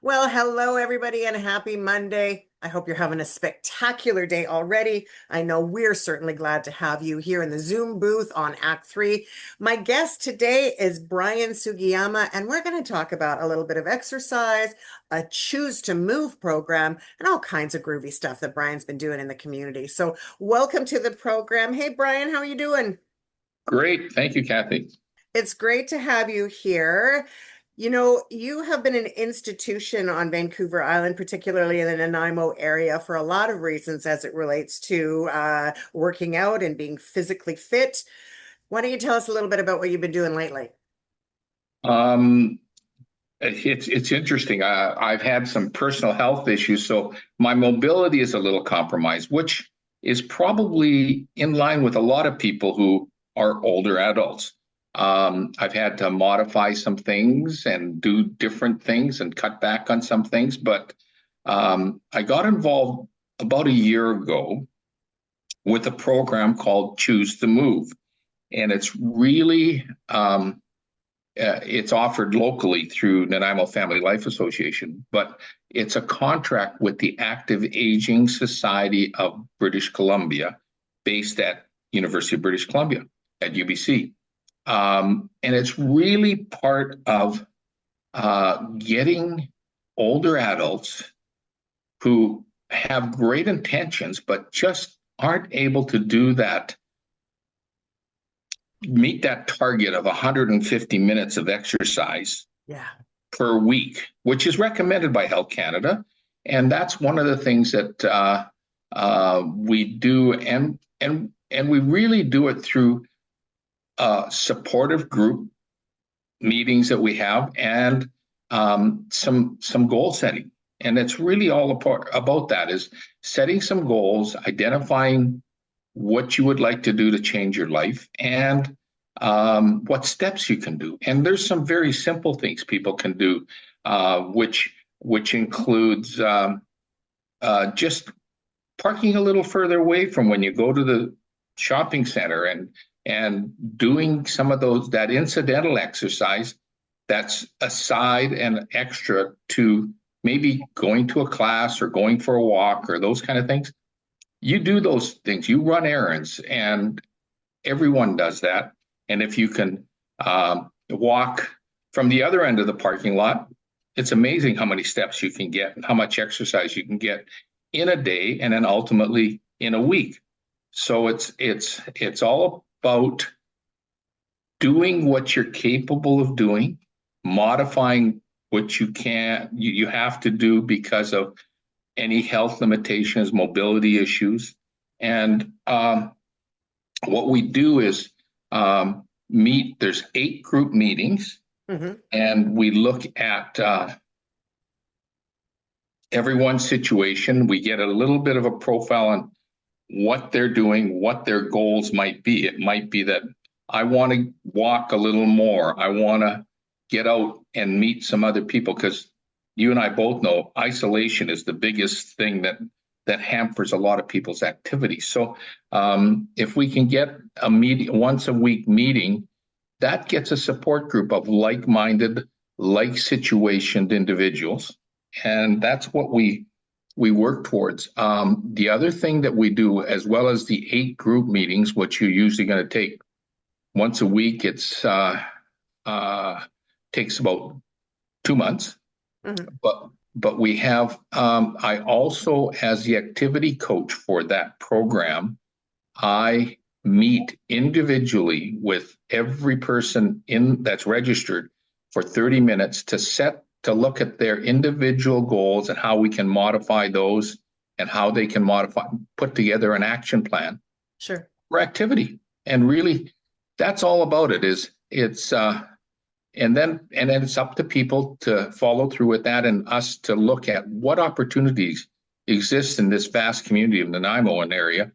Well, hello, everybody, and happy Monday. I hope you're having a spectacular day already. I know we're certainly glad to have you here in the Zoom booth on Act 3. My guest today is Brian Sugiyama, and we're going to talk about a little bit of exercise, a Choose to Move program, and all kinds of groovy stuff that Brian's been doing in the community. So, welcome to the program. Hey, Brian, how are you doing? Great. Thank you, Kathy. It's great to have you here. You have been an institution on Vancouver Island, particularly in the Nanaimo area, for a lot of reasons as it relates to working out and being physically fit. Why don't you tell us a little bit about what you've been doing lately? Um, it's interesting. I've had some personal health issues, so my mobility is a little compromised, which is probably in line with a lot of people who are older adults. I've had to modify some things and do different things and cut back on some things, but I got involved about a year ago with a program called Choose to Move, and it's offered locally through Nanaimo Family Life Association, but it's a contract with the Active Aging Society of British Columbia, based at University of British Columbia at UBC. And it's really part of getting older adults who have great intentions, but just aren't able to do that, meet that target of 150 minutes of exercise Yeah. per week, which is recommended by Health Canada. And that's one of the things that we do, and we really do it through supportive group meetings that we have, and some goal setting. And it's really all about that, is setting some goals, identifying what you would like to do to change your life, and what steps you can do. And there's some very simple things people can do, which includes just parking a little further away from when you go to the shopping center, and doing some of that incidental exercise that's aside and extra to maybe going to a class or going for a walk or those kind of things. You do those things, you run errands, and everyone does that. And if you can walk from the other end of the parking lot, it's amazing how many steps you can get and how much exercise you can get in a day, and then ultimately in a week. So it's all about doing what you're capable of doing, modifying what you have to do because of any health limitations, mobility issues. And what we do is there's 8 group meetings, Hmm. and we look at everyone's situation. We get a little bit of a profile on what they're doing, what their goals might be. It might be that I want to walk a little more. I want to get out and meet some other people, because you and I both know isolation is the biggest thing that hampers a lot of people's activities. So if we can get a once a week meeting, that gets a support group of like-minded, like-situationed individuals, and that's what we work towards. The other thing that we do, as well as the 8 group meetings, which you're usually going to take once a week, it's takes about 2 months. Hmm. But we have, I also, as the activity coach for that program, I meet individually with every person that's registered for 30 minutes to look at their individual goals and how we can modify those, and how they can put together an action plan Sure. for activity. And really, that's all about it. And then it's up to people to follow through with that, and us to look at what opportunities exist in this vast community of Nanaimo and area.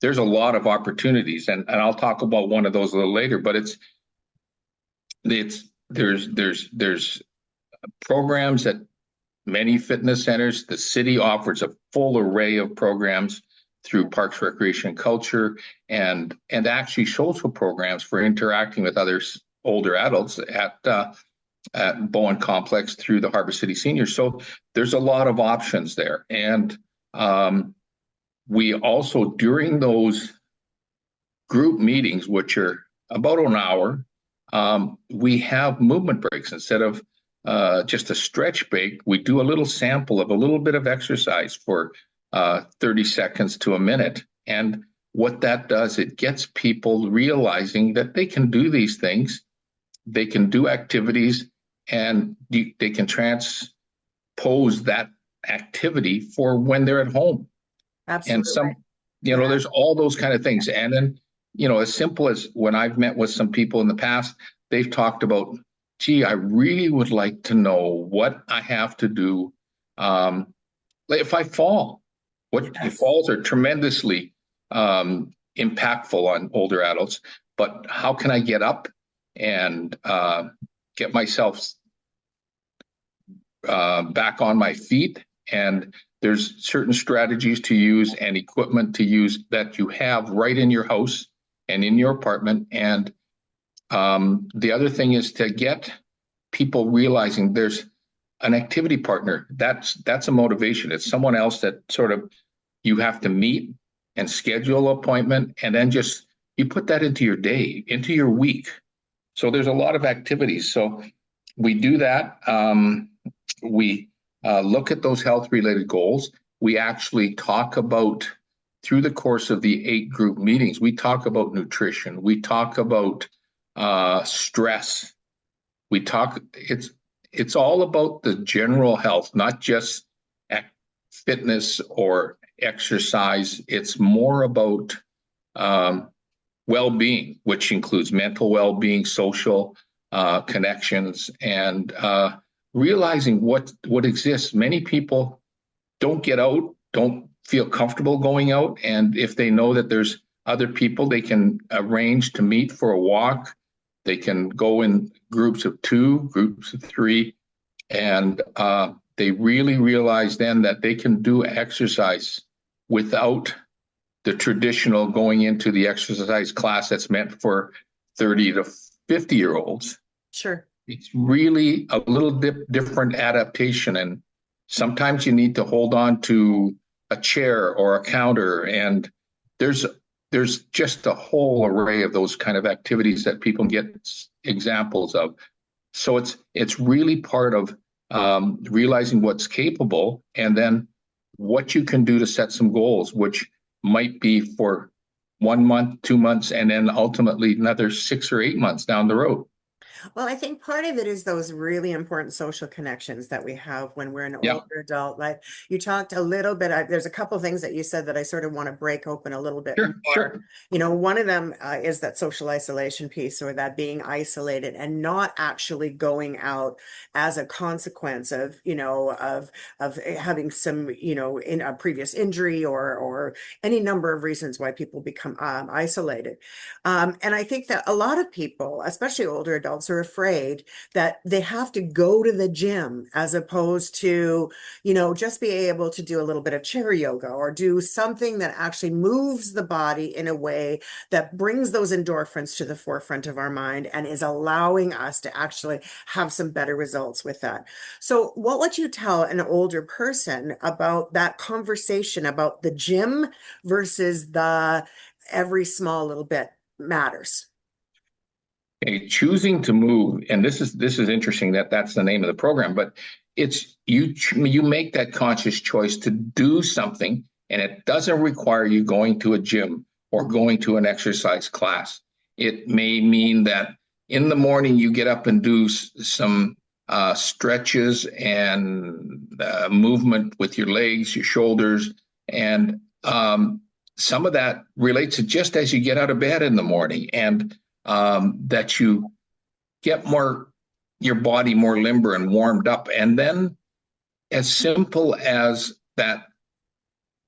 There's a lot of opportunities, and I'll talk about one of those a little later. But there's programs at many fitness centers. The city offers a full array of programs through Parks, Recreation, and Culture, and actually social programs for interacting with others, older adults, at at Bowen Complex through the Harbor City Seniors. So there's a lot of options there. And we also, during those group meetings, which are about an hour, we have movement breaks. Instead of just a stretch break, we do a little sample of a little bit of exercise for 30 seconds to a minute. And what that does, it gets people realizing that they can do these things, they can do activities, and they can transpose that activity for when they're at home. And Absolutely. some, Yeah. there's all those kind of things. And then, as simple as when I've met with some people in the past, they've talked about, gee, I really would like to know what I have to do if I fall. What Yes. falls are tremendously impactful on older adults, but how can I get up and get myself back on my feet? And there's certain strategies to use and equipment to use that you have right in your house and in your apartment. And the other thing is to get people realizing there's an activity partner. That's a motivation. It's someone else that sort of you have to meet and schedule an appointment, and then just you put that into your day, into your week. So there's a lot of activities. So we do that. We look at those health related goals. We actually talk about, through the course of the 8 group meetings, we talk about nutrition. We talk about stress. We talk, it's all about the general health, not just fitness or exercise. It's more about well-being, which includes mental well-being, social connections, and realizing what exists. Many people don't get out, don't feel comfortable going out, and if they know that there's other people, they can arrange to meet for a walk. They can go in groups of 2, groups of 3, and they really realize then that they can do exercise without the traditional going into the exercise class that's meant for 30 to 50-year-olds. Sure. It's really a little different adaptation. And sometimes you need to hold on to a chair or a counter. And there's just a whole array of those kind of activities that people get examples of. So it's really part of realizing what's capable, and then what you can do to set some goals, which might be for 1 month, 2 months, and then ultimately another 6 or 8 months down the road. Well, I think part of it is those really important social connections that we have when we're an Yeah, older adult. Like you talked a little bit, there's a couple of things that you said that I sort of want to break open a little bit sure, more. sure. One of them is that social isolation piece, or that being isolated and not actually going out as a consequence of, of having some, in a previous injury or any number of reasons why people become isolated. And I think that a lot of people, especially older adults, are afraid that they have to go to the gym as opposed to, just be able to do a little bit of chair yoga or do something that actually moves the body in a way that brings those endorphins to the forefront of our mind and is allowing us to actually have some better results with that. So, what would you tell an older person about that conversation about the gym versus the every small little bit matters? Okay, choosing to move, and this is interesting that that's the name of the program, but it's you make that conscious choice to do something, and it doesn't require you going to a gym or going to an exercise class. It may mean that in the morning you get up and do some stretches and movement with your legs, your shoulders, and some of that relates to just as you get out of bed in the morning, and that you get your body more limber and warmed up. And then, as simple as that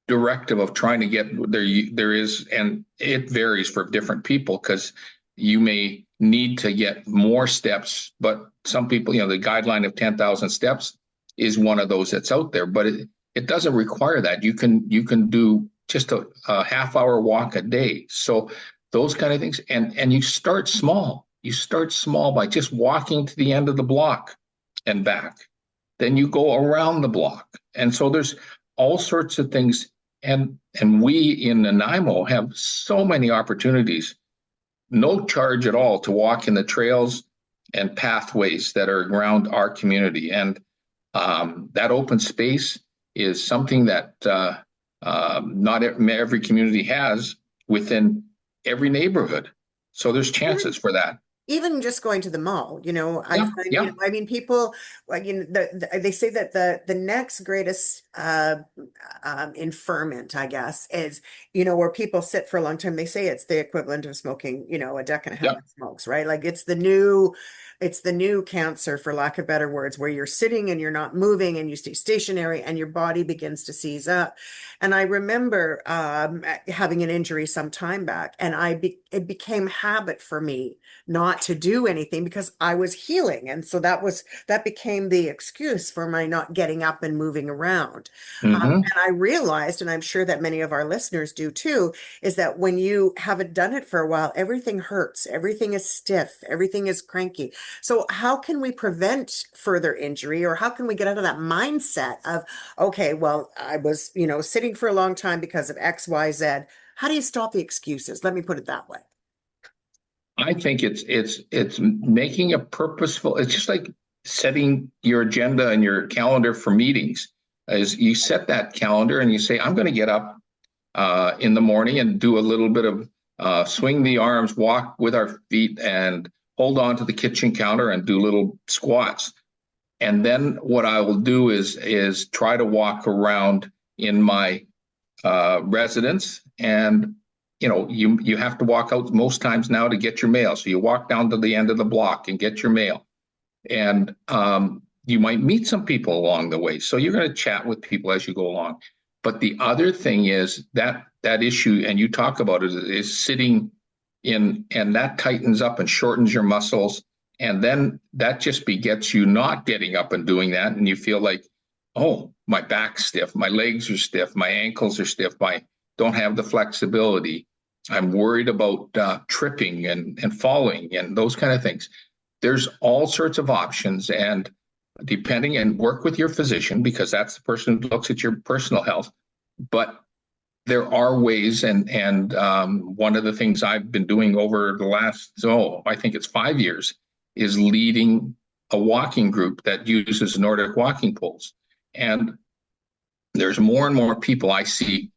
directive of trying to get there is, and it varies for different people because you may need to get more steps, but some people, the guideline of 10,000 steps is one of those that's out there, but it doesn't require that. You can do just a half hour walk a day. So those kind of things, and you start small. You start small by just walking to the end of the block and back. Then you go around the block. And so there's all sorts of things. And we in Nanaimo have so many opportunities, no charge at all, to walk in the trails and pathways that are around our community. And that open space is something that not every community has within every neighborhood. So there's chances for that. Even just going to the mall, I Yeah, find, yeah, I mean, people, like, they say that the next greatest inferment, I guess, is, where people sit for a long time. They say it's the equivalent of smoking, a deck and a half yeah. of smokes, right? Like it's the new cancer, for lack of better words, where you're sitting and you're not moving and you stay stationary and your body begins to seize up. And I remember having an injury some time back, and it became habit for me not to do anything because I was healing. And so that became the excuse for my not getting up and moving around. Hmm. And I realized, and I'm sure that many of our listeners do too, is that when you haven't done it for a while, everything hurts, everything is stiff, everything is cranky. So how can we prevent further injury, or how can we get out of that mindset of, okay, well, I was, sitting for a long time because of X, Y, Z. How do you stop the excuses? Let me put it that way. I think it's making a purposeful. It's just like setting your agenda and your calendar for meetings. As you set that calendar and you say, I'm going to get up in the morning and do a little bit of swing the arms, walk with our feet, and hold on to the kitchen counter and do little squats. And then what I will do is try to walk around in my residence. And you have to walk out most times now to get your mail, so you walk down to the end of the block and get your mail. And you might meet some people along the way, so you're going to chat with people as you go along. But the other thing is that issue, and you talk about it, is sitting in, and that tightens up and shortens your muscles. And then that just begets you not getting up and doing that. And you feel like, oh, my back's stiff, my legs are stiff, my ankles are stiff, I don't have the flexibility. I'm worried about tripping and falling and those kind of things. There's all sorts of options, and depending, and work with your physician, because that's the person who looks at your personal health. But there are ways, and one of the things I've been doing over the last, I think it's 5 years, is leading a walking group that uses Nordic walking poles. And there's more and more people I see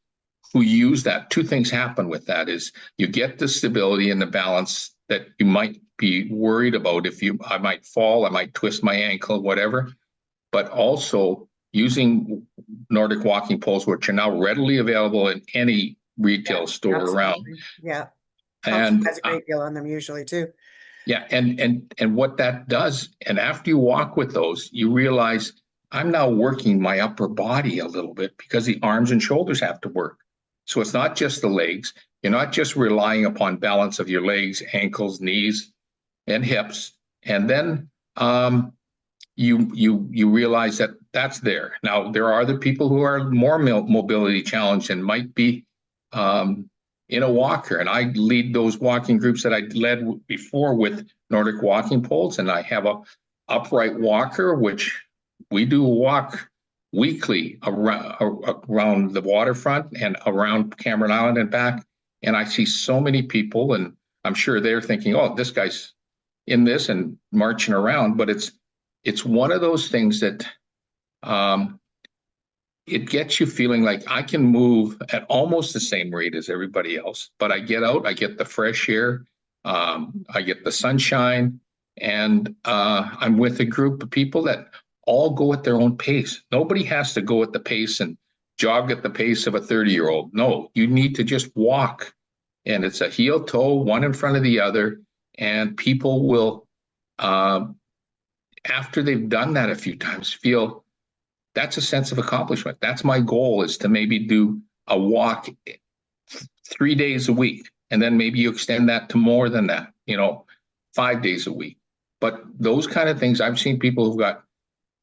who use that. Two things happen with that: is you get the stability and the balance that you might be worried about. I might fall, I might twist my ankle, whatever. But also using Nordic walking poles, which are now readily available in any Yeah, retail store around. absolutely. Yeah. Costco And has a great deal on them usually too. yeah, and what that does, and after you walk with those, you realize I'm now working my upper body a little bit, because the arms and shoulders have to work. So it's not just the legs. You're not just relying upon balance of your legs, ankles, knees, and hips. And then you realize that that's there. Now there are other people who are more mobility challenged and might be in a walker, and I lead those walking groups that I led before with Nordic walking poles, and I have a upright walker, which we do walk weekly around the waterfront and around Cameron Island and back. And I see so many people, and I'm sure they're thinking, oh, this guy's in this and marching around. But it's one of those things that um, it gets you feeling like I can move at almost the same rate as everybody else, but I get out, I get the fresh air, I get the sunshine, and I'm with a group of people that all go at their own pace. Nobody has to go at the pace and jog at the pace of a 30-year-old. No, you need to just walk, and it's a heel toe, one in front of the other, and people will, uh, after they've done that a few times, feel that's a sense of accomplishment. That's my goal, is to maybe do a walk 3 days a week. And then maybe you extend that to more than that, 5 days a week. But those kind of things, I've seen people who've got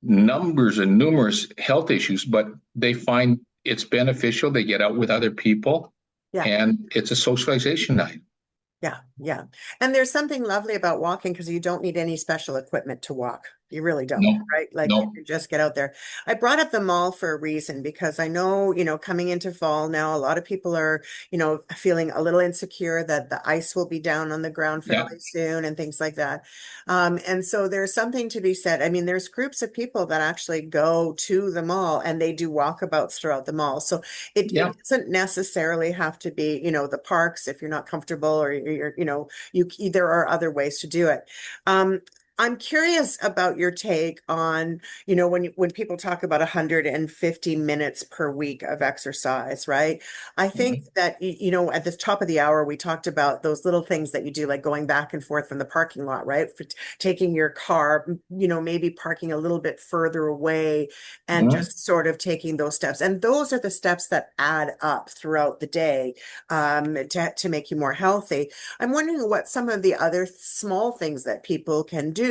numbers and numerous health issues, but they find it's beneficial. They get out with other people, Yeah. and it's a socialization night. Yeah, yeah. And there's something lovely about walking because you don't need any special equipment to walk. You really don't, No, right? Like you no, can just get out there. I brought up the mall for a reason because I know, coming into fall now, a lot of people are, feeling a little insecure that the ice will be down on the ground yeah, fairly soon and things like that. And so there's something to be said. I mean, there's groups of people that actually go to the mall and they do walkabouts throughout the mall. So yeah, it doesn't necessarily have to be, the parks if you're not comfortable or there are other ways to do it. Um, I'm curious about your take on, when people talk about 150 minutes per week of exercise, right? I think mhm, that, at the top of the hour, we talked about those little things that you do, like going back and forth from the parking lot, right? For taking your car, maybe parking a little bit further away and mhm. just sort of taking those steps. And those are the steps that add up throughout the day to make you more healthy. I'm wondering what some of the other small things that people can do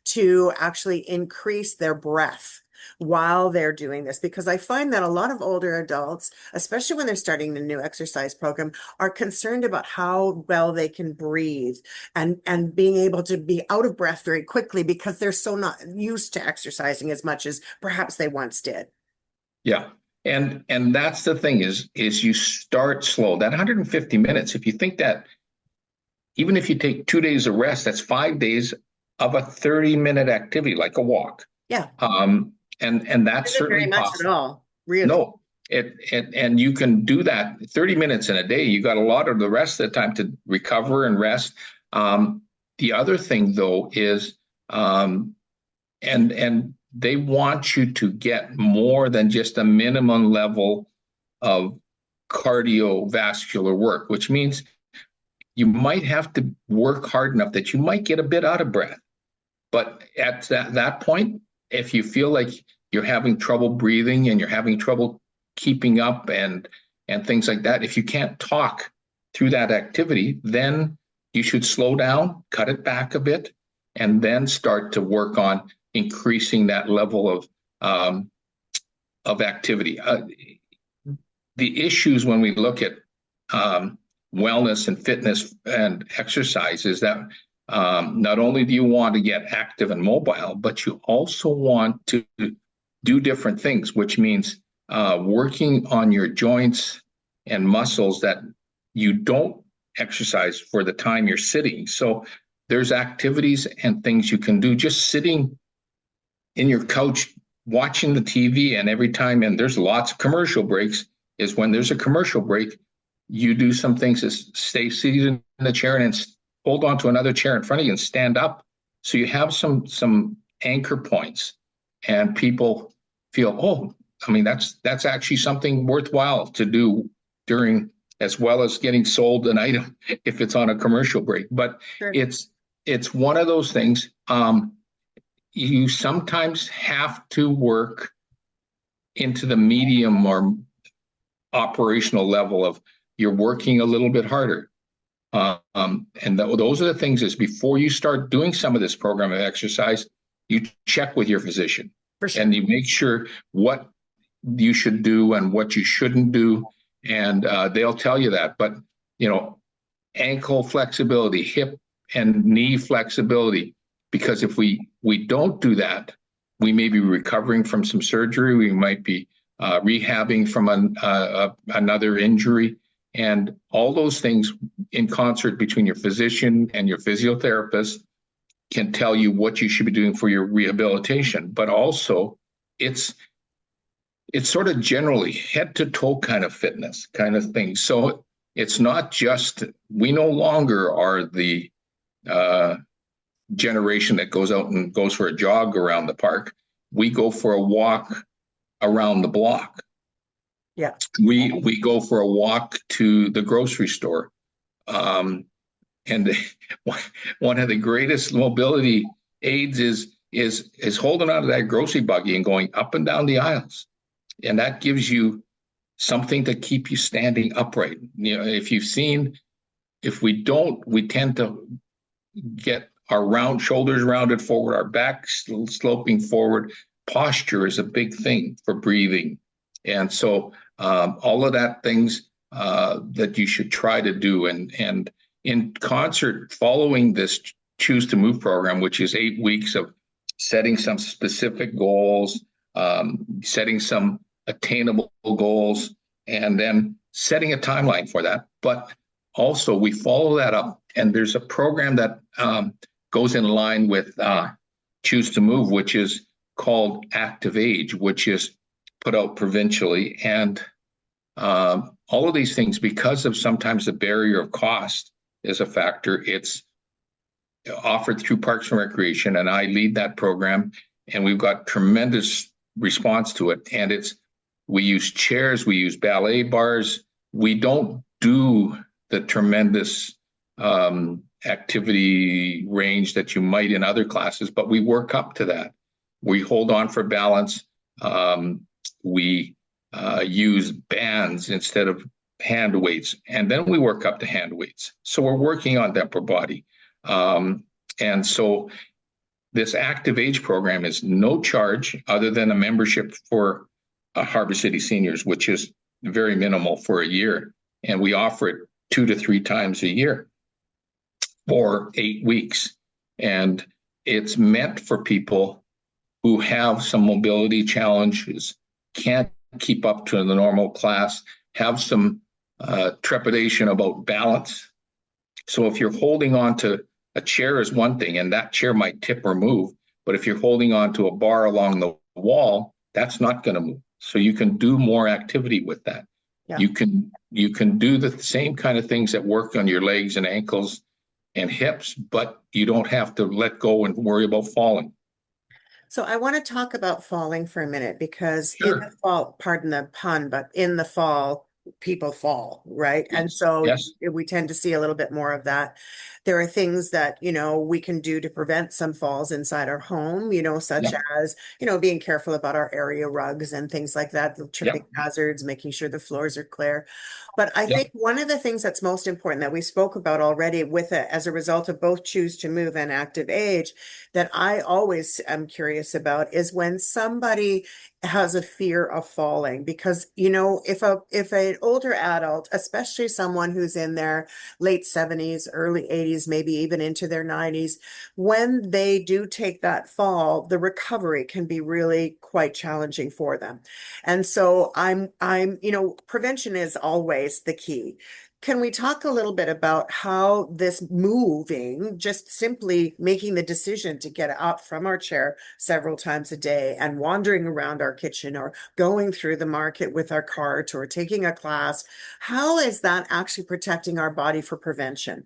to actually increase their breath while they're doing this, because I find that a lot of older adults, especially when they're starting a new exercise program, are concerned about how well they can breathe and being able to be out of breath very quickly because they're so not used to exercising as much as perhaps they once did. Yeah. And that's the thing is you start slow. That 150 minutes, if you think that even if you take 2 days of rest, that's 5 days of a 30-minute activity, like a walk. Yeah, And that's isn't very certainly much at possible. all, really. No, it and you can do that 30 minutes in a day. You got a lot of the rest of the time to recover and rest. Um, the other thing though is and they want you to get more than just a minimum level of cardiovascular work, which means you might have to work hard enough that you might get a bit out of breath. But at that point, if you feel like you're having trouble breathing and you're having trouble keeping up and things like that, if you can't talk through that activity, then you should slow down, cut it back a bit, and then start to work on increasing that level of activity. The issues when we look at um, wellness and fitness and exercise is that not only do you want to get active and mobile, but you also want to do different things, which means working on your joints and muscles that you don't exercise for the time you're sitting. So there's activities and things you can do just sitting in your couch watching the TV, and every time, and there's lots of commercial breaks, is when there's a commercial break, you do some things to stay seated in the chair and then hold on to another chair in front of you and stand up. So you have some anchor points, and people feel, oh, I mean, that's actually something worthwhile to do during, as well as getting sold an item if it's on a commercial break. But Sure. it's one of those things. You sometimes have to work into the medium or operational level of you're working a little bit harder. Those are the things is before you start doing some of this program of exercise, you check with your physician For and sure. you make sure what you should do and what you shouldn't do. And they'll tell you that. But, you know, ankle flexibility, hip and knee flexibility, because if we don't do that, we may be recovering from some surgery, we might be rehabbing from another injury, and all those things in concert between your physician and your physiotherapist can tell you what you should be doing for your rehabilitation. But also, it's it's sort of generally head to toe kind of fitness kind of thing. So it's not just, we no longer are the uh, generation that goes out and goes for a jog around the park. We go for a walk around the block. Yeah. We go for a walk to the grocery store. Um, and one of the greatest mobility aids is holding on to that grocery buggy and going up and down the aisles. And that gives you something to keep you standing upright. You know, if you've seen, if we don't, we tend to get our round shoulders rounded forward, our back sloping forward. Posture is a big thing for breathing, and so all of that things that you should try to do. And in concert following this Choose to Move program, which is 8 weeks of setting some specific goals, setting some attainable goals, and then setting a timeline for that. But also, we follow that up, and there's a program that goes in line with Choose to Move, which is called Active Age, which is put out provincially. And all of these things, because of sometimes the barrier of cost is a factor, it's offered through Parks and Recreation, and I lead that program, and we've got tremendous response to it. And we use chairs, we use ballet bars. We don't do the tremendous activity range that you might in other classes, but we work up to that. We hold on for balance. We use bands instead of hand weights, and then we work up to hand weights. So we're working on the upper body. And so this Active Age program is no charge other than a membership for Harbor City Seniors, which is very minimal for a year. And we offer it 2 to 3 times a year for 8 weeks. And it's meant for people who have some mobility challenges, can't keep up to the normal class, have some trepidation about balance. So if you're holding on to a chair is one thing, and that chair might tip or move, but if you're holding on to a bar along the wall, that's not going to move. So you can do more activity with that. Yeah. You can do the same kind of things that work on your legs and ankles and hips, but you don't have to let go and worry about falling. So I want to talk about falling for a minute because in the Sure. fall, pardon the pun, but in the fall, people fall, right? And so Yes. we tend to see a little bit more of that. There are things that, we can do to prevent some falls inside our home, such Yep. as, being careful about our area rugs and things like that, the tripping Yep. hazards, making sure the floors are clear. But I Yep. think one of the things that's most important that we spoke about already with it as a result of both Choose to Move and Active Age that I always am curious about is when somebody has a fear of falling because if an older adult, especially someone who's in their late 70s, early 80s, maybe even into their 90s, when they do take that fall, the recovery can be really quite challenging for them. And so prevention is always the key. Can we talk a little bit about how this moving, just simply making the decision to get up from our chair several times a day and wandering around our kitchen or going through the market with our cart or taking a class, how is that actually protecting our body for prevention?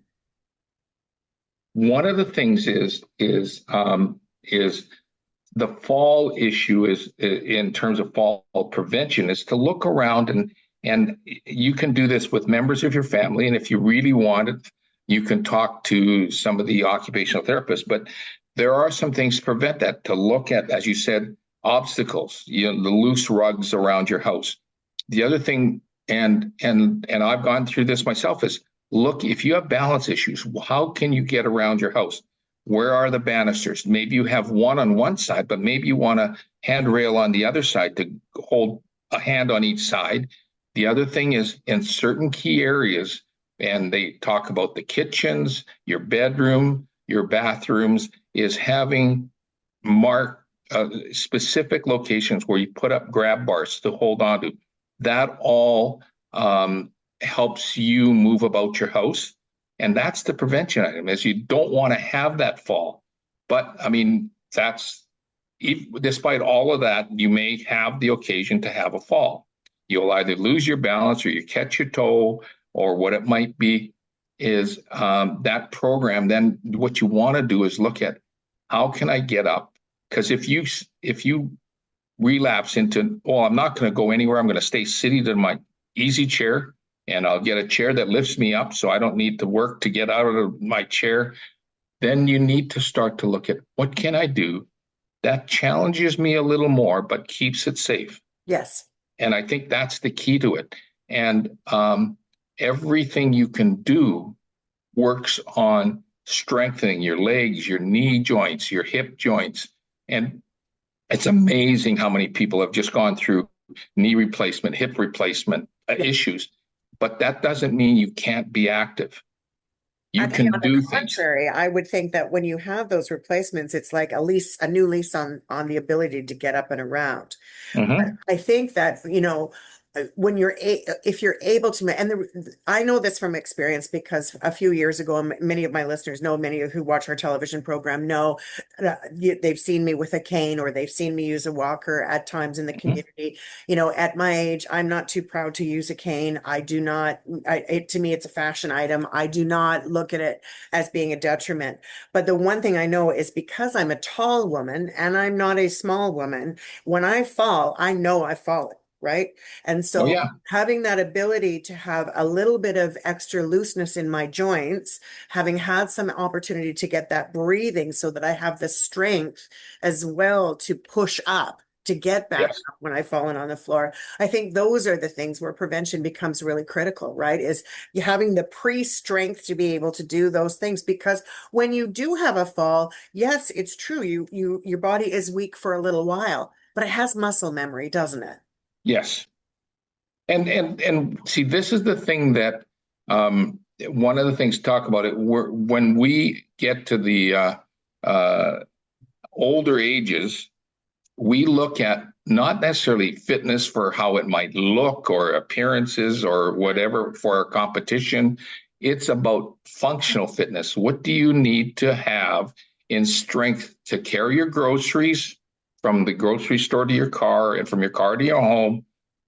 One of the things is the fall issue is in terms of fall prevention is to look around and you can do this with members of your family, and if you really want it, you can talk to some of the occupational therapists. But there are some things to prevent that. To look at, as you said, obstacles, the loose rugs around your house. The other thing, and I've gone through this myself, is look if you have balance issues. How can you get around your house? Where are the banisters? Maybe you have one on one side, but maybe you want a handrail on the other side to hold a hand on each side. The other thing is in certain key areas, and they talk about the kitchens, your bedroom, your bathrooms, is having marked specific locations where you put up grab bars to hold on to. That all helps you move about your house. And that's the prevention item, is you don't want to have that fall. But I mean, despite all of that, you may have the occasion to have a fall. You'll either lose your balance or you catch your toe or what it might be. Is that program, then what you want to do is look at how can I get up? Because if you relapse into, I'm not going to go anywhere, I'm going to stay seated in my easy chair, and I'll get a chair that lifts me up so I don't need to work to get out of my chair, then you need to start to look at what can I do that challenges me a little more but keeps it safe. Yes. And I think that's the key to it. And everything you can do works on strengthening your legs, your knee joints, your hip joints. And it's amazing how many people have just gone through knee replacement, hip replacement issues. But that doesn't mean you can't be active. You Actually, can on the do things. contrary, I would think that when you have those replacements, it's like a new lease on the ability to get up and around. Hmm. I think that, when if you're able to, I know this from experience because a few years ago, many of my listeners know, many of who watch our television program know, they've seen me with a cane or they've seen me use a walker at times in the Hmm. community. At my age, I'm not too proud to use a cane. I do not, to me, it's a fashion item. I do not look at it as being a detriment. But the one thing I know is because I'm a tall woman and I'm not a small woman, when I fall, I know I've fallen, right? And Oh so yeah, having that ability to have a little bit of extra looseness in my joints, having had some opportunity to get that breathing so that I have the strength as well to push up. To get back yes, up when I've fallen on the floor. I think those are the things where prevention becomes really critical, right? Is you having the pre-strength to be able to do those things because when you do have a fall, yes, it's true. Your body is weak for a little while, but it has muscle memory, doesn't it? yes. And see, this is the thing that one of the things to talk about it. When we get to the uh, older ages, we look at not necessarily fitness for how it might look or appearances or whatever for a competition. It's about functional fitness. What do you need to have in strength to carry your groceries from the grocery store to your car and from your car to your home?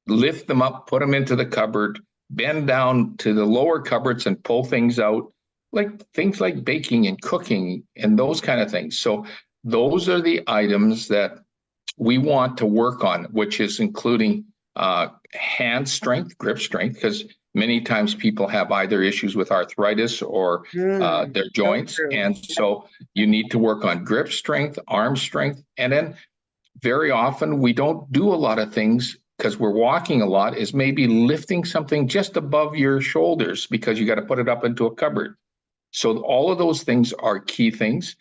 Lift them up, put them into the cupboard, bend down to the lower cupboards and pull things out, like things like baking and cooking and those kind of things. So those are the items that we want to work on, which is including hand strength, grip strength, because many times people have either issues with arthritis or their So joints. true. And so you need to work on grip strength, arm strength. And then very often we don't do a lot of things because we're walking a lot, is maybe lifting something just above your shoulders because you got to put it up into a cupboard. So all of those things are key things.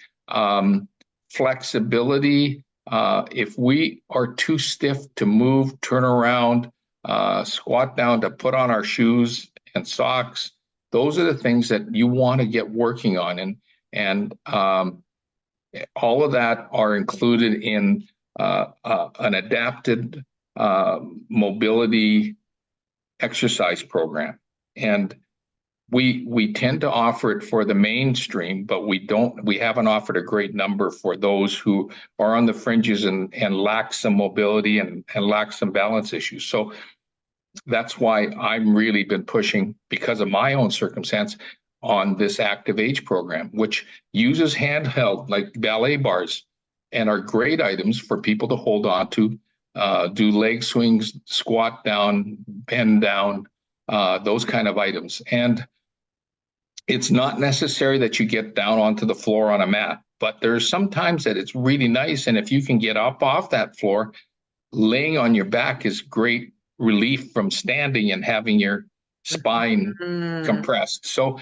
Flexibility. If we are too stiff to move, turn around, squat down to put on our shoes and socks, those are the things that you want to get working on. And all of that are included in an adapted mobility exercise program. And we tend to offer it for the mainstream, but we haven't offered a great number for those who are on the fringes and lack some mobility and lack some balance issues. So that's why I'm really been pushing, because of my own circumstance, on this active age program, which uses handheld like ballet bars and are great items for people to hold on to, do leg swings, squat down, bend down, those kind of items. And it's not necessary that you get down onto the floor on a mat, but there's sometimes that it's really nice. And if you can get up off that floor, laying on your back is great relief from standing and having your spine Mm. compressed. So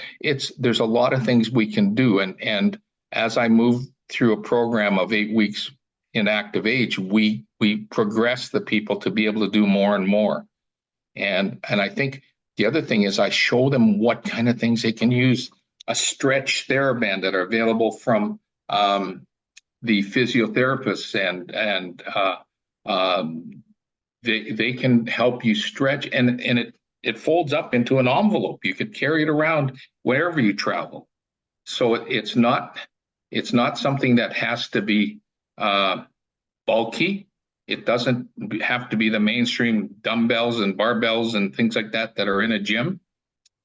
there's a lot of things we can do. And as I move through a program of 8 weeks in active age, we progress the people to be able to do more and more. And I think the other thing is I show them what kind of things they can use. A stretch TheraBand that are available from the physiotherapists, and they can help you stretch, and it folds up into an envelope. You could carry it around wherever you travel. So it's not something that has to be bulky. It doesn't have to be the mainstream dumbbells and barbells and things like that are in a gym.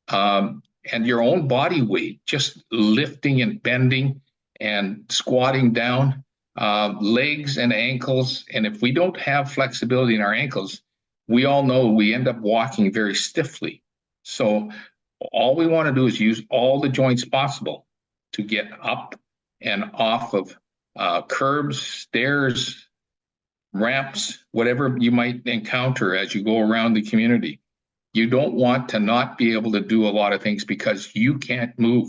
And your own body weight, just lifting and bending and squatting down, legs and ankles. And if we don't have flexibility in our ankles, we all know we end up walking very stiffly. So all we want to do is use all the joints possible to get up and off of curbs, stairs, ramps, whatever you might encounter as you go around the community. You don't want to not be able to do a lot of things because you can't move.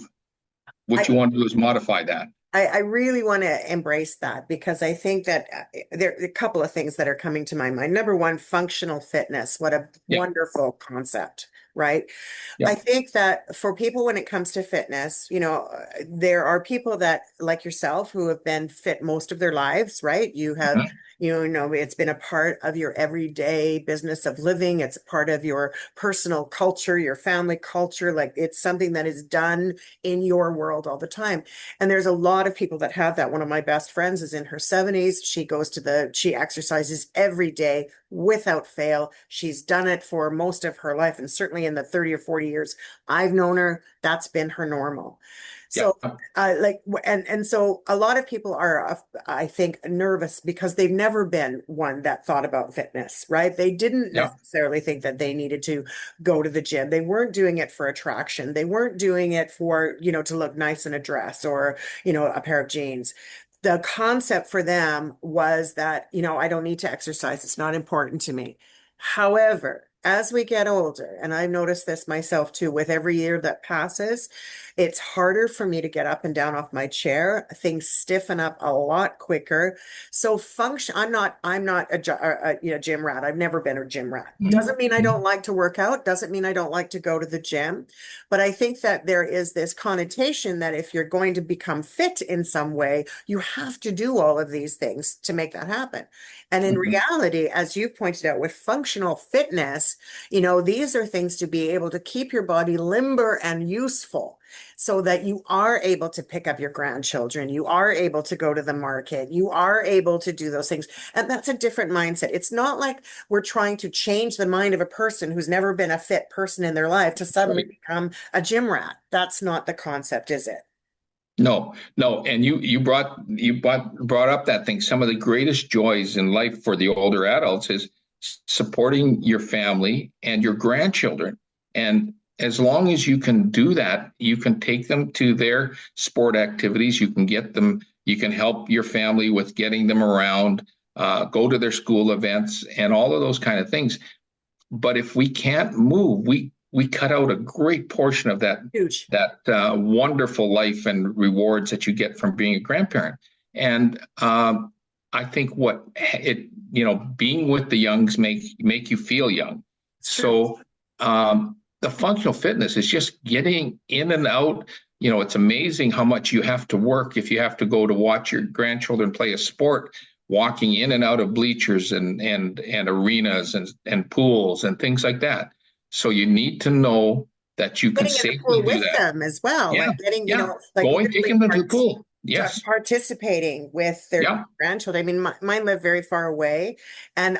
What I, you want to do is modify that. I really want to embrace that because I think that there are a couple of things that are coming to my mind. Number one, functional fitness. What a Yeah. wonderful concept. right? I Yeah. think that for people, when it comes to fitness, there are people that, like yourself, who have been fit most of their lives, right? Mhm. It's been a part of your everyday business of living. It's a part of your personal culture, your family culture. Like it's something that is done in your world all the time. And there's a lot of people that have that. One of my best friends is in her 70s. She exercises every day without fail. She's done it for most of her life, and certainly in the 30 or 40 years I've known her, that's been her normal. Yeah. So, and so a lot of people are, I think, nervous because they've never been one that thought about fitness, right? They didn't Yeah. necessarily think that they needed to go to the gym. They weren't doing it for attraction. They weren't doing it for, to look nice in a dress or, a pair of jeans. The concept for them was that, I don't need to exercise. It's not important to me. However, as we get older, and I've noticed this myself too, with every year that passes, it's harder for me to get up and down off my chair. Things stiffen up a lot quicker. So function, I'm not a gym rat. I've never been a gym rat. Mhm. Doesn't mean I don't Mhm. like to work out. Doesn't mean I don't like to go to the gym. But I think that there is this connotation that if you're going to become fit in some way, you have to do all of these things to make that happen. And in Mhm. reality, as you pointed out, with functional fitness, these are things to be able to keep your body limber and useful so that you are able to pick up your grandchildren, you are able to go to the market, you are able to do those things. And that's a different mindset. It's not like we're trying to change the mind of a person who's never been a fit person in their life to suddenly Right. become a gym rat. That's not the concept, is it? No, no, and you brought up that thing. Some of the greatest joys in life for the older adults is supporting your family and your grandchildren. And as long as you can do that, you can take them to their sport activities. You can help your family with getting them around, go to their school events, and all of those kind of things. But if we can't move, we cut out a great portion of Huge. that wonderful life and rewards that you get from being a grandparent. And I think what it being with the youngs make you feel young. It's true. So the functional fitness is just getting in and out. It's amazing how much you have to work if you have to go to watch your grandchildren play a sport, walking in and out of bleachers and arenas and pools and things like that. So you need to know that you can Getting in the safely pool do with that. them as well, Yeah, like getting, yeah. like Going, take literally them to the pool. Yes. participating with their Yeah, grandchildren. I mean, mine live very far away, and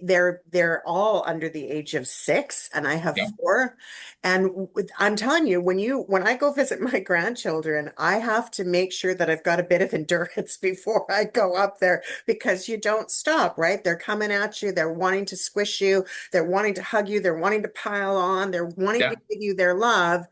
they're all under the age of 6, and I have yeah. 4. And I'm telling you, when I go visit my grandchildren, I have to make sure that I've got a bit of endurance before I go up there because you don't stop, right? They're coming at you, they're wanting to squish you, they're wanting to hug you, they're wanting to pile on, they're wanting to Yeah, give you their love.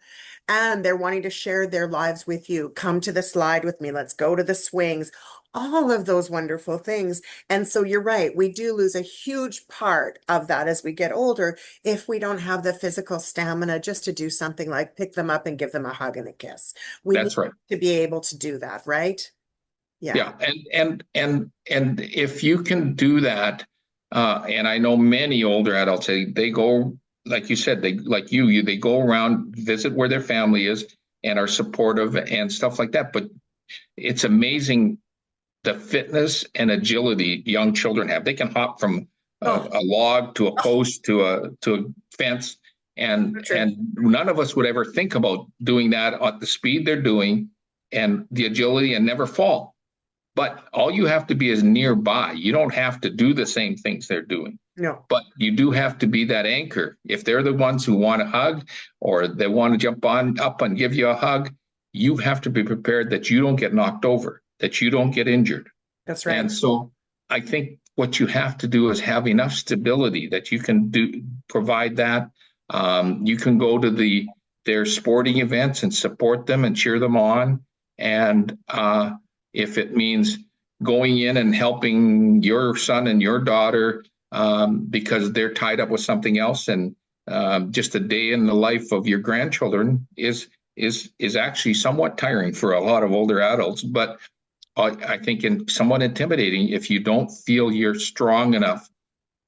And they're wanting to share their lives with you. Come to the slide with me. Let's go to the swings. All of those wonderful things. And so you're right. We do lose a huge part of that as we get older if we don't have the physical stamina just to do something like pick them up and give them a hug and a kiss. We need that's right. to be able to do that, right? Yeah. Yeah, and if you can do that, and I know many older adults they go like you said, they like they go around, visit where their family is, and are supportive and stuff like that. But it's amazing the fitness and agility young children have. They can hop from Oh, a log to a oh, post to a fence, so true. and none of us would ever think about doing that at the speed they're doing and the agility and never fall. But all you have to be is nearby. You don't have to do the same things they're doing. No, But you do have to be that anchor. If they're the ones who want to hug or they want to jump on up and give you a hug, you have to be prepared that you don't get knocked over, that you don't get injured. that's right. And so I think what you have to do is have enough stability that you can provide that. You can go to their sporting events and support them and cheer them on. And if it means going in and helping your son and your daughter because they're tied up with something else, and just a day in the life of your grandchildren is actually somewhat tiring for a lot of older adults, but I think somewhat intimidating if you don't feel you're strong enough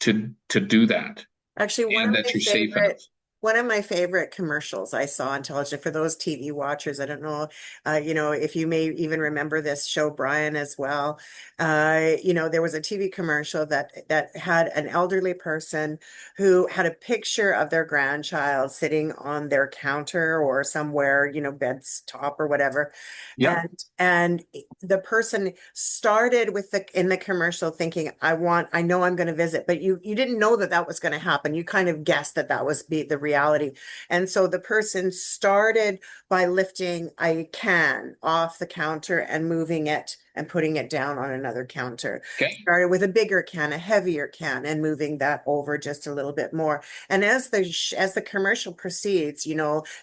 to do that Actually, one and of that my you're safe enough. One of my favorite commercials I saw on television for those TV watchers. I don't know, if you may even remember this show, Brian, as well. There was a TV commercial that had an elderly person who had a picture of their grandchild sitting on their counter or somewhere, bed's top or whatever. Yep. And the person started with in the commercial thinking, I know I'm going to visit, but you didn't know that that was going to happen. You kind of guessed that that was the reality. And so the person started by lifting a can off the counter and moving it and putting it down on another counter. Okay. Started with a bigger can, a heavier can, and moving that over just a little bit more. And as the commercial proceeds,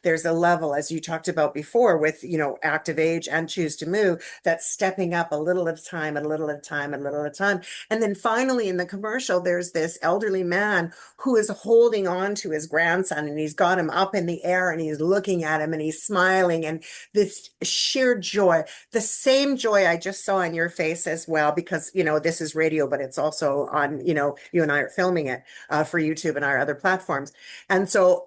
there's a level, as you talked about before, with active age and choose to move, that's stepping up a little at a time, a little at a time, a little at a time. And then finally in the commercial, there's this elderly man who is holding on to his grandson, and he's got him up in the air and he's looking at him and he's smiling, and this sheer joy, the same joy I just saw on your face as well, because this is radio, but it's also on, you and I are filming it for YouTube and our other platforms. And so,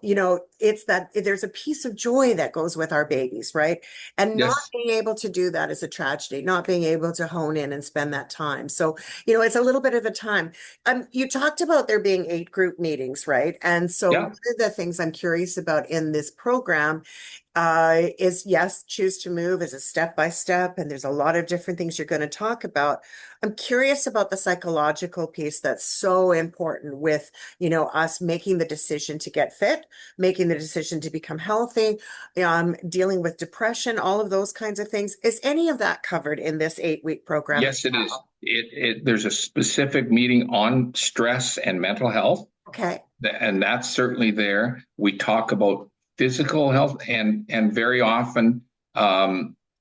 it's that there's a piece of joy that goes with our babies, right? And not Yes. being able to do that is a tragedy, not being able to hone in and spend that time. So, it's a little bit of a time. You talked about there being 8 group meetings, right? And so one Yeah. of the things I'm curious about in this program is, yes, choose to move is a step by step, and there's a lot of different things you're going to talk about. I'm curious about the psychological piece that's so important with, us making the decision to get fit, making the decision to become healthy, dealing with depression, all of those kinds of things. Is any of that covered in this 8-week program as Yes, it is. well? There's a specific meeting on stress and mental health, Okay. and that's certainly there. We talk about physical health, and very often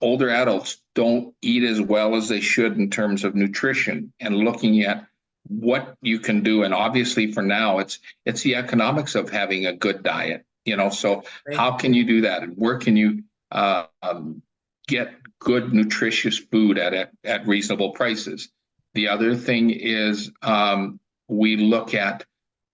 older adults don't eat as well as they should in terms of nutrition, and looking at what you can do. And obviously for now, it's the economics of having a good diet. So how can you do that, and where can you get good nutritious food at reasonable prices? The other thing is we look at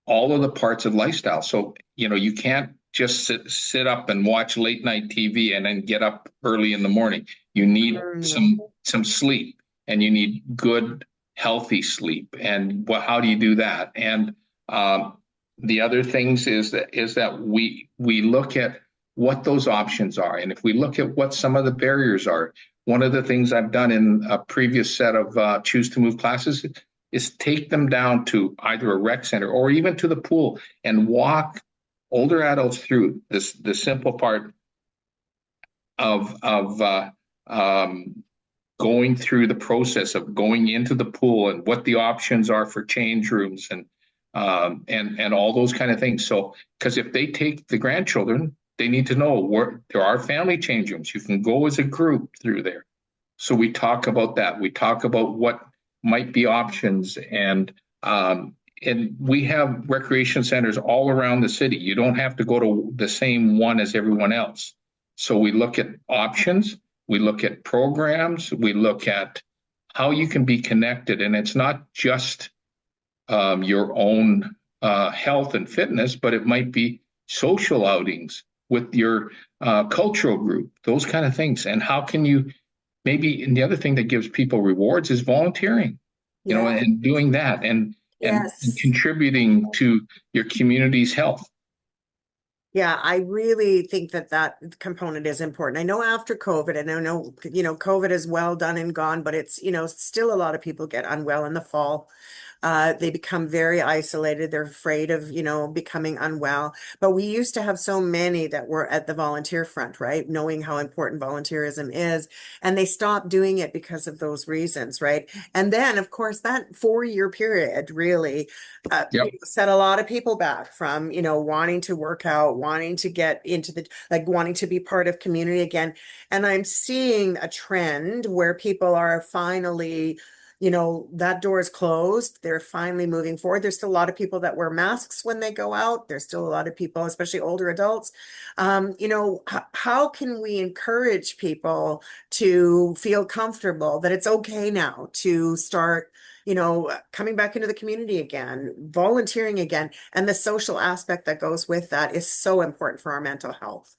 all of the parts of lifestyle. So, you can't just sit up and watch late night TV and then get up early in the morning. You need Mm, some sleep, and you need good, healthy sleep. And how do you do that? And the other things is that we look at what those options are. And if we look at what some of the barriers are, one of the things I've done in a previous set of Choose to Move classes is take them down to either a rec center or even to the pool and walk older adults through the simple part of going through the process of going into the pool and what the options are for change rooms and all those kind of things. So, because if they take the grandchildren, they need to know where there are family change rooms. You can go as a group through there. So we talk about that. We talk about what might be options, and we have recreation centers all around the city. You don't have to go to the same one as everyone else. So we look at options, we look at programs, we look at how you can be connected. And it's not just your own health and fitness, but it might be social outings with your cultural group, those kind of things. And how can you maybe, and the other thing that gives people rewards is volunteering, yeah. and doing that and Yes. contributing to your community's health. Yeah, I really think that that component is important. I know after COVID, and I know, COVID is well done and gone, but it's, still a lot of people get unwell in the fall. They become very isolated. They're afraid of, becoming unwell. But we used to have so many that were at the volunteer front, right? Knowing how important volunteerism is. And they stopped doing it because of those reasons, right? And then, of course, that 4-year period really Yep. set a lot of people back from, wanting to work out, wanting to get into like wanting to be part of community again. And I'm seeing a trend where people are finally, that door is closed. They're finally moving forward. There's still a lot of people that wear masks when they go out. There's still a lot of people, especially older adults. How can we encourage people to feel comfortable that it's okay now to start, coming back into the community again, volunteering again, and the social aspect that goes with that is so important for our mental health.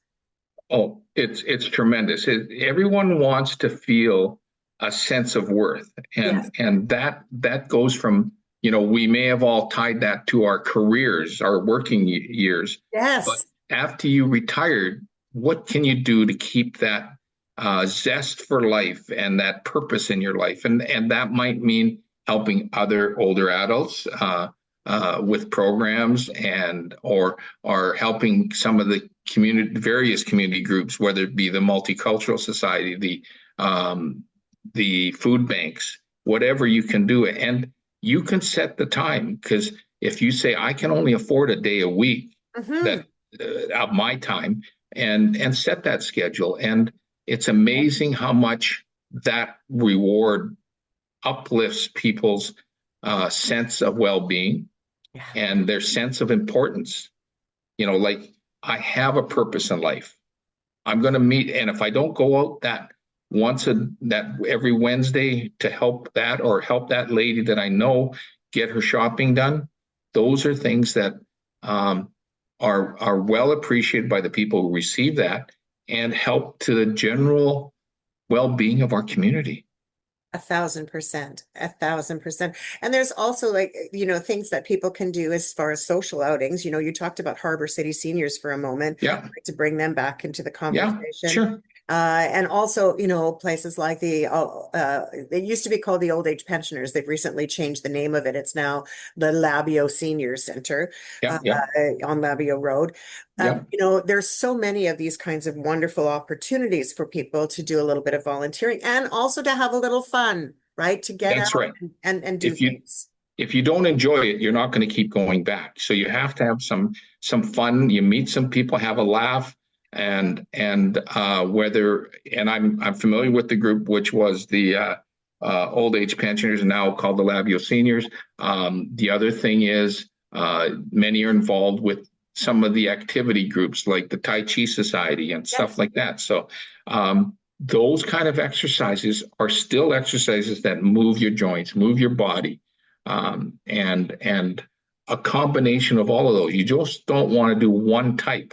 Oh, it's tremendous. Everyone wants to feel a sense of worth, Yes. and that goes from, we may have all tied that to our careers, our working years, but Yes. after you retired, what can you do to keep that zest for life and that purpose in your life? And that might mean helping other older adults with programs, and or helping some of various community groups, whether it be the Multicultural Society, the food banks, whatever you can do. And you can set the time, because if you say, I can only afford a day a week Hmm. that of my time, and set that schedule, and it's amazing how much that reward uplifts people's sense of well-being Yeah. and their sense of importance. Like, I have a purpose in life. I'm going to meet, and if I don't go out that every Wednesday to help that, or help that lady that I know get her shopping done, those are things that um, are well appreciated by the people who receive that, and help to the general well-being of our community. 1,000%, 1,000%. And there's also like, things that people can do as far as social outings. You talked about Harbor City seniors for a moment, Yeah, like to bring them back into the yeah, conversation. sure. And also, places like it used to be called the Old Age Pensioners. They've recently changed the name of it. It's now the Labio Senior Center Yeah, yeah, on Labio Road. yeah. There's so many of these kinds of wonderful opportunities for people to do a little bit of volunteering and also to have a little fun, right? To get That's out right. and do If you things. if you don't enjoy it, you're not going to keep going back. So you have to have some fun. You meet some people, have a laugh, and I'm familiar with the group, which was the old age pensioners, now called the Labio Seniors. The other thing is, many are involved with some of the activity groups, like the Tai Chi Society and stuff Yes. like that. So those kind of exercises are still exercises that move your joints, move your body, and a combination of all of those. You just don't want to do one type.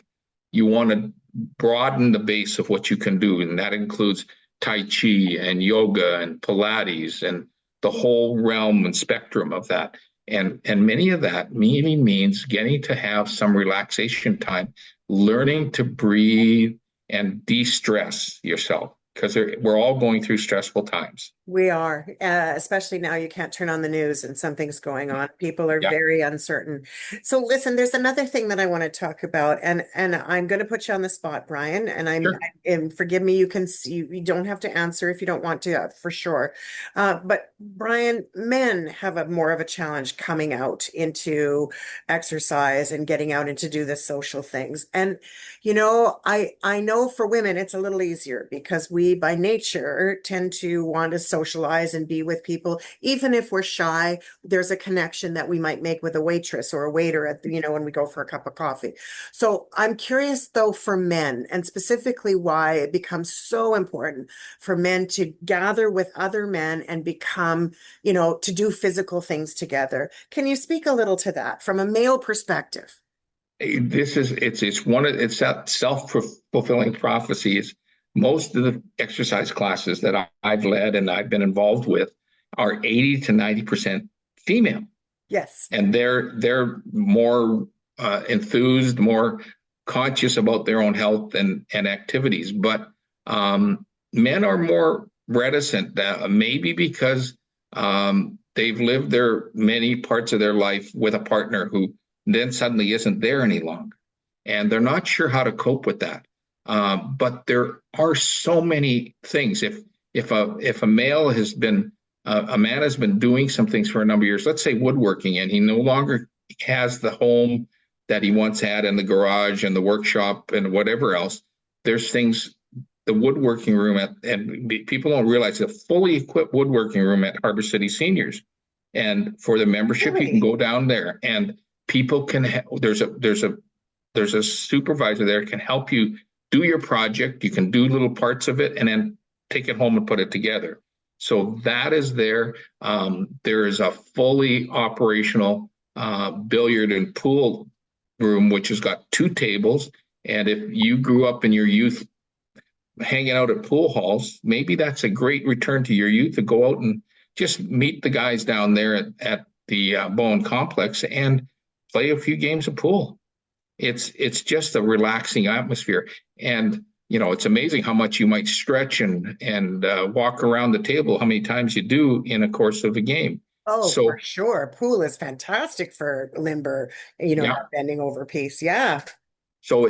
You want to broaden the base of what you can do, and that includes Tai Chi and yoga and Pilates and the whole realm and spectrum of that. And many of that maybe means getting to have some relaxation time, learning to breathe and de-stress yourself, because we're all going through stressful times. We are, especially now you can't turn on the news and something's going on. People are Yeah, very uncertain. So listen, there's another thing that I want to talk about, and I'm going to put you on the spot, Brian, sure. and forgive me, you can see, you don't have to answer if you don't want to, for sure. But Brian, men have a more of a challenge coming out into exercise and getting out and to do the social things. And I know for women it's a little easier because we by nature tend to want to socialize and be with people. Even if we're shy, there's a connection that we might make with a waitress or a waiter when we go for a cup of coffee. So I'm curious though for men, and specifically why it becomes so important for men to gather with other men and become, to do physical things together. Can you speak a little to that from a male perspective? It's that self-fulfilling prophecy. Is most of the exercise classes that I've led and I've been involved with are 80 to 90% female, Yes. and they're more enthused, more conscious about their own health and activities. But men are more reticent, maybe because they've lived their many parts of their life with a partner who then suddenly isn't there any longer, and they're not sure how to cope with that. But there are so many things. If a male has been a man has been doing some things for a number of years, let's say woodworking, and he no longer has the home that he once had, in the garage and the workshop and whatever else. There's things, the woodworking room and people don't realize, a fully equipped woodworking room at Harbor City Seniors. And for the membership, you can Really? go down there, and people can there's a supervisor there can help you do your project. You can do little parts of it and then take it home and put it together. So that is there. There is a fully operational billiard and pool room, which has got two tables. And if you grew up in your youth hanging out at pool halls, maybe that's a great return to your youth to go out and just meet the guys down there at the Bowen Complex and play a few games of pool. It's just a relaxing atmosphere, and it's amazing how much you might stretch and walk around the table, how many times you do in a course of a game. Oh, for So sure. Pool is fantastic for limber, yeah, that bending over piece. Yeah. so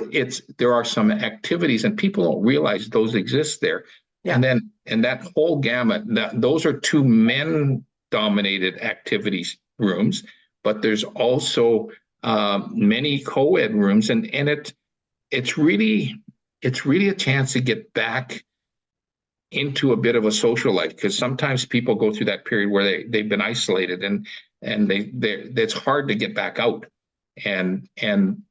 there are some activities, and people don't realize those exist there, Yeah. and that whole gamut. Those are two men dominated activities rooms, but there's also many co-ed rooms, and it's really it's really a chance to get back into a bit of a social life, because sometimes people go through that period where they've been isolated, and they it's hard to get back out, and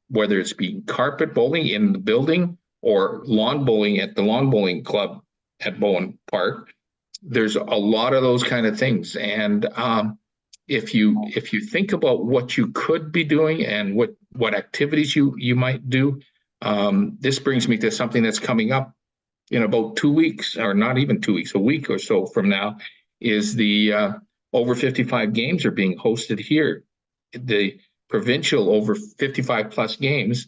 whether it's being carpet bowling in the building or lawn bowling at the lawn bowling club at Bowen Park, there's a lot of those kind of things. And if you think about what you could be doing and what activities you might do, this brings me to something that's coming up in about 2 weeks, or not even 2 weeks, a week or so from now, is the over 55 games are being hosted here. The provincial over 55 plus games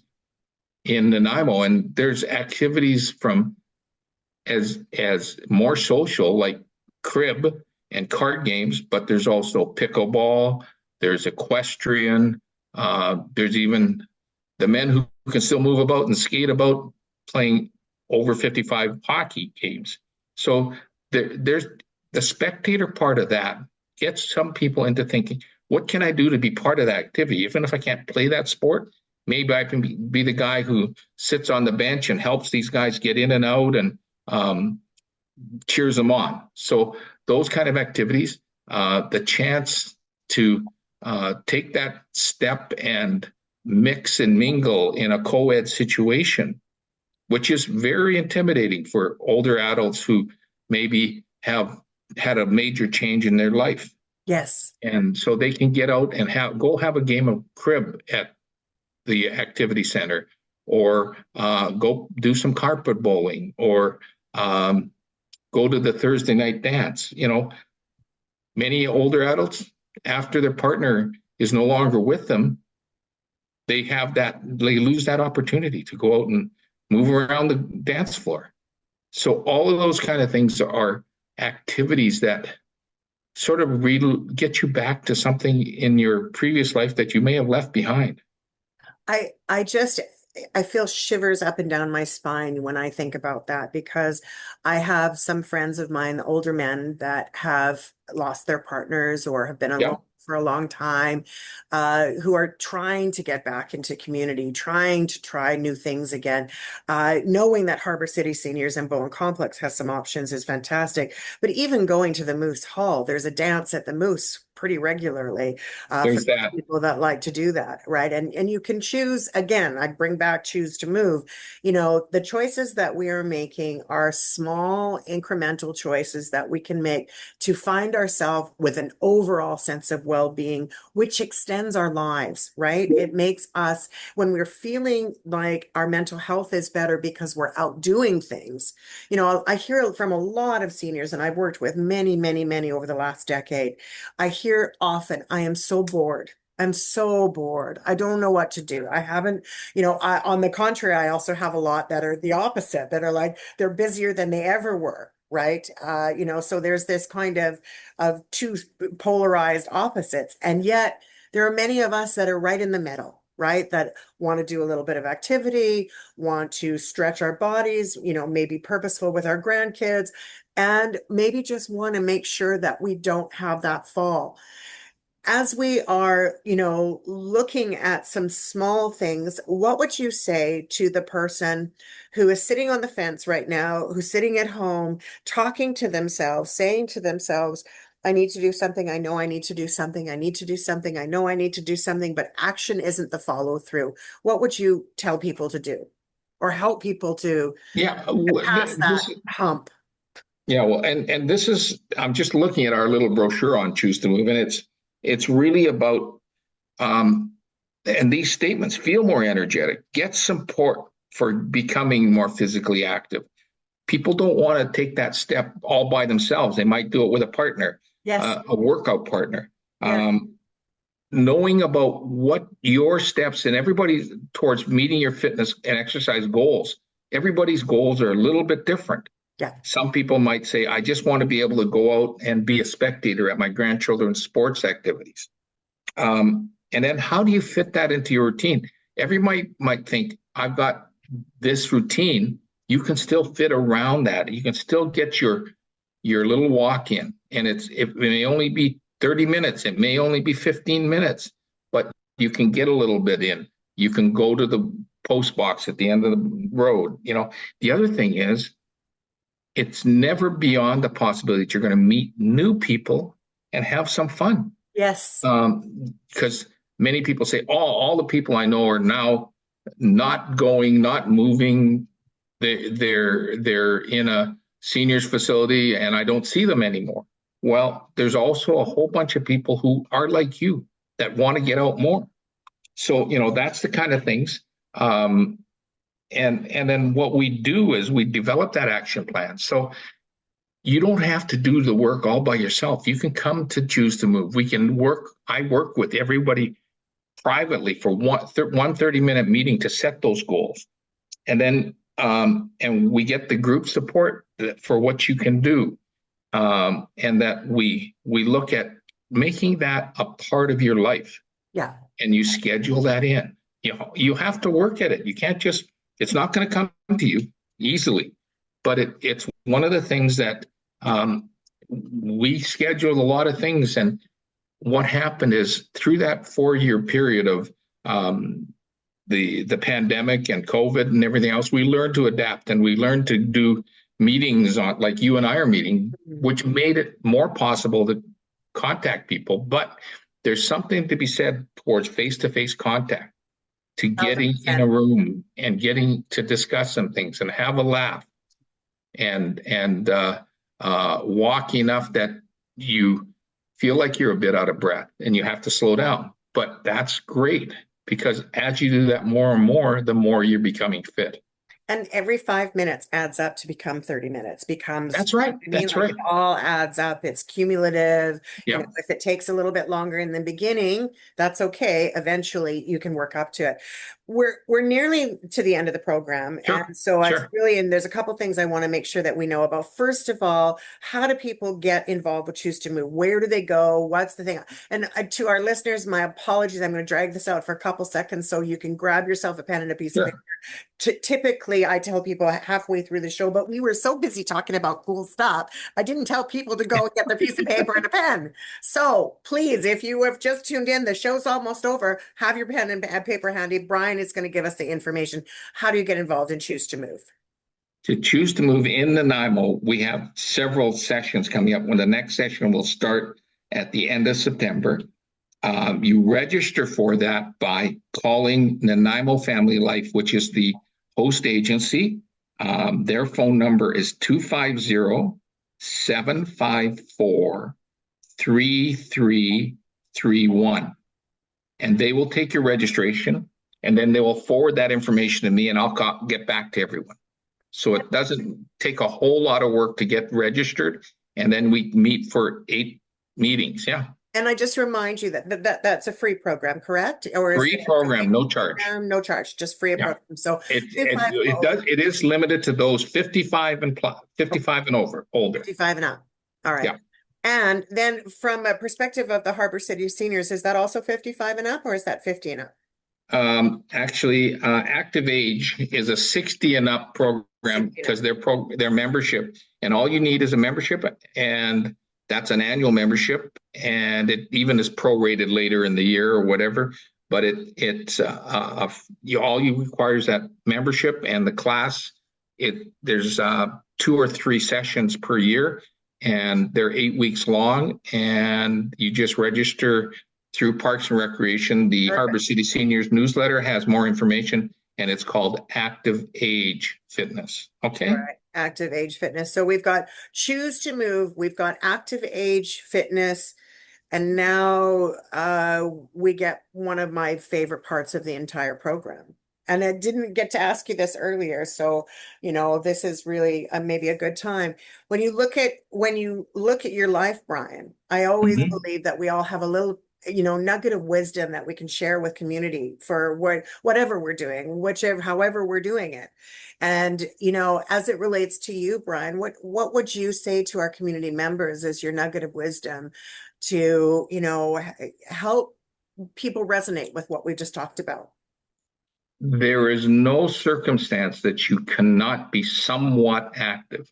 in Nanaimo, and there's activities from as more social, like crib and card games, but there's also pickleball, there's equestrian, there's even the men who can still move about and skate about playing over 55 hockey games. So there's the spectator part of that gets some people into thinking, what can I do to be part of that activity? Even if I can't play that sport, maybe I can be the guy who sits on the bench and helps these guys get in and out, and um, cheers them on. So those kind of activities, the chance to take that step and mix and mingle in a co-ed situation, which is very intimidating for older adults who maybe have had a major change in their life. Yes. And so they can get out and have a game of crib at the activity center, or go do some carpet bowling, or go to the Thursday night dance. Many older adults, after their partner is no longer with them, they lose that opportunity to go out and move around the dance floor. So all of those kind of things are activities that sort of get you back to something in your previous life that you may have left behind. I just I feel shivers up and down my spine when I think about that, because I have some friends of mine, older men, that have lost their partners or have been alone Yeah, for a long time, who are trying to get back into community, trying to try new things again. Knowing that Harbor City Seniors and Bowen Complex has some options is fantastic. But even going to the Moose Hall, there's a dance at the Moose pretty regularly, for there's that. people that like to do that, right? And you can choose, again, I bring back choose to move. The choices that we are making are small incremental choices that we can make to find ourselves with an overall sense of well-being, which extends our lives, right? It makes us, when we're feeling like our mental health is better because we're out doing things. I hear from a lot of seniors, and I've worked with many, many, many over the last decade. I hear often, I am so bored. I'm so bored. I don't know what to do. I haven't, on the contrary, I also have a lot that are the opposite, that are like, they're busier than they ever were. Right. So there's this kind of two polarized opposites. And yet there are many of us that are right in the middle, right? That want to do a little bit of activity, want to stretch our bodies, maybe purposeful with our grandkids, and maybe just want to make sure that we don't have that fall. As we are, looking at some small things, what would you say to the person who is sitting on the fence right now, who's sitting at home, talking to themselves, saying to themselves, I need to do something. I know I need to do something. I need to do something. I know I need to do something, but action isn't the follow through. What would you tell people to do or help people to Yeah, get past that this hump? Yeah, well, and this is, I'm just looking at our little brochure on Choose to Move, and it's really about and these statements: feel more energetic, get support for becoming more physically active. People don't want to take that step all by themselves. They might do it with a partner, Yes. a workout partner. Yeah. Knowing about what your steps and everybody towards meeting your fitness and exercise goals. Everybody's goals are a little bit different. Yeah. Some people might say, I just want to be able to go out and be a spectator at my grandchildren's sports activities. And then how do you fit that into your routine? Everybody might think, I've got this routine. You can still fit around that. You can still get your little walk in. And it may only be 30 minutes, it may only be 15 minutes, but you can get a little bit in. You can go to the post box at the end of the road. The other thing is, it's never beyond the possibility that you're going to meet new people and have some fun. Yes. Because many people say, oh, all the people I know are now not going, not moving. They're in a seniors facility and I don't see them anymore. Well, there's also a whole bunch of people who are like you that want to get out more. So, that's the kind of things. And then what we do is we develop that action plan. So you don't have to do the work all by yourself. You can come to Choose to Move. We can work. I work with everybody privately for one 30-minute meeting to set those goals. And then and we get the group support for what you can do. And that we look at making that a part of your life, Yeah. and you schedule that in. You have to work at it. You can't just, it's not going to come to you easily, but it's one of the things that we scheduled a lot of things. And what happened is, through that 4-year period of the pandemic and COVID and everything else, we learned to adapt, and we learned to do meetings on, like you and I are meeting, which made it more possible to contact people. But there's something to be said towards face-to-face contact, to getting in 1,000%. a room and getting to discuss some things and have a laugh and walk enough that you feel like you're a bit out of breath and you have to slow down. But that's great, because as you do that more and more, the more you're becoming fit. And every 5 minutes adds up to become 30 minutes, becomes, That's right. I mean, That's like it right. all adds up. It's cumulative. Yeah. If it takes a little bit longer in the beginning, that's okay. Eventually you can work up to it. We're nearly to the end of the program. Sure. And so it's Sure. really, and there's a couple things I want to make sure that we know about. First of all, how do people get involved with Choose to Move? Where do they go? What's the thing? And to our listeners, my apologies. I'm going to drag this out for a couple seconds so you can grab yourself a pen and a piece of paper. Sure. Typically, I tell people halfway through the show, but we were so busy talking about cool stuff, I didn't tell people to go get their piece of paper and a pen. So please, if you have just tuned in, the show's almost over. Have your pen and paper handy. Brian is going to give us the information. How do you get involved and Choose to Move? To Choose to Move in Nanaimo, we have several sessions coming up. When the next session will start at the end of September. You register for that by calling Nanaimo Family Life, which is the host agency. Their phone number is 250-754-3331. And they will take your registration, and then they will forward that information to me, and I'll get back to everyone. So it doesn't take a whole lot of work to get registered. And then we meet for 8 meetings. Yeah. And I just remind you that that's a free program, correct? Or is Free it a program, paid no charge. program? No charge, just free Yeah. program. So It is limited to those 55 and plus, 55 and older. 55 and up. All right. Yeah. And then from a perspective of the Harbor City seniors, is that also 55 and up, or is that 50 and up? Actually, Active Age is a 60 and up program, because their membership, and all you need is a membership, and that's an annual membership, and it even is prorated later in the year or whatever. But all you require is that membership and the class. There's 2 or 3 sessions per year, and they're 8 weeks long, and you just register through Parks and Recreation. The Perfect. Harbor City Seniors newsletter has more information, and it's called Active Age Fitness. Okay. All right. Active Age Fitness. So we've got Choose to Move, we've got Active Age Fitness, and now we get one of my favorite parts of the entire program. And I didn't get to ask you this earlier, so this is really maybe a good time. When you look at your life, Brian, I always Mhm. believe that we all have a little nugget of wisdom that we can share with community for whatever we're doing, whichever however we're doing it. And as it relates to you, Brian, what would you say to our community members as your nugget of wisdom to help people resonate with what we just talked about? There is no circumstance that you cannot be somewhat active.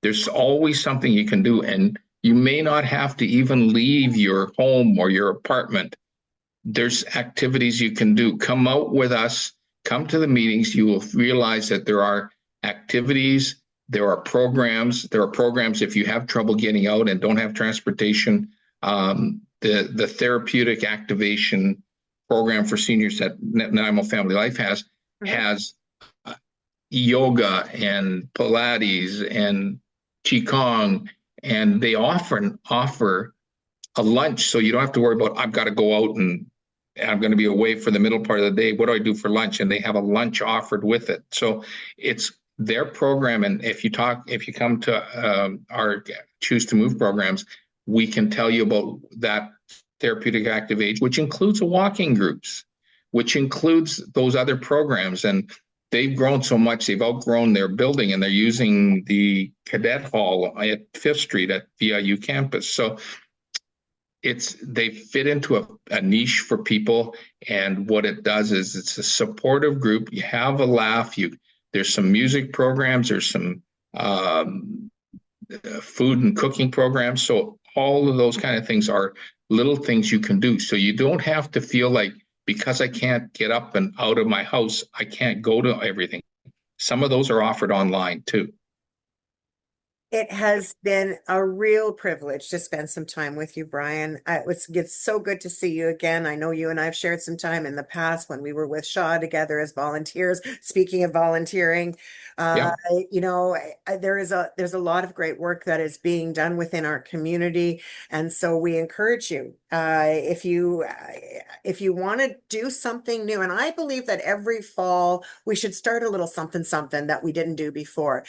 There's always something you can do, and you may not have to even leave your home or your apartment. There's activities you can do. Come out with us, come to the meetings. You will realize that there are activities, there are programs. There are programs if you have trouble getting out and don't have transportation. The therapeutic activation program for seniors that Nanaimo Family Life Mhm. has yoga and Pilates and Qigong, and they often offer a lunch, so you don't have to worry about I've got to go out and I'm going to be away for the middle part of the day. What do I do for lunch? And they have a lunch offered with it. So it's their program. And if you come to our Choose to Move programs, we can tell you about that therapeutic active age, which includes walking groups, which includes those other programs. And they've grown so much, they've outgrown their building and they're using the cadet hall at Fifth Street at VIU campus. So they fit into a niche for people, and what it does is it's a supportive group. You have a laugh. There's some music programs, there's some food and cooking programs. So all of those kind of things are little things you can do. So you don't have to feel like because I can't get up and out of my house, I can't go to everything. Some of those are offered online too. It has been a real privilege to spend some time with you, Brian. It's so good to see you again. I know you and I have shared some time in the past when we were with Shaw together as volunteers. Speaking of volunteering, uh, Yeah, there's a lot of great work that is being done within our community, and so we encourage you if you want to do something new. And I believe that every fall we should start a little something something that we didn't do before. Our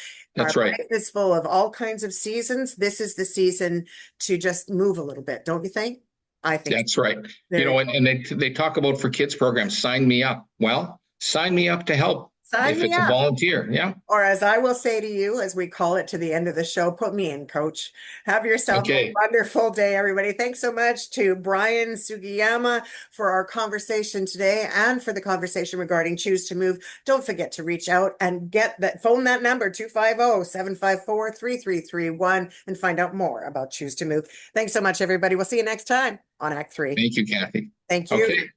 that's right. life is full of all kinds of seasons. This is the season to just move a little bit, don't you think? I think That's right. there. And they talk about for kids programs, sign me up. Well, sign me up to help Sign if me it's a up. volunteer. Yeah. Or as I will say to you, as we call it to the end of the show, put me in, coach. Have yourself a Okay. wonderful day, everybody. Thanks so much to Brian Sugiyama for our conversation today and for the conversation regarding Choose to Move. Don't forget to reach out and phone that number 250-754-3331 and find out more about Choose to Move. Thanks so much, everybody. We'll see you next time on Act 3. Thank you, Kathy. Thank you. Okay.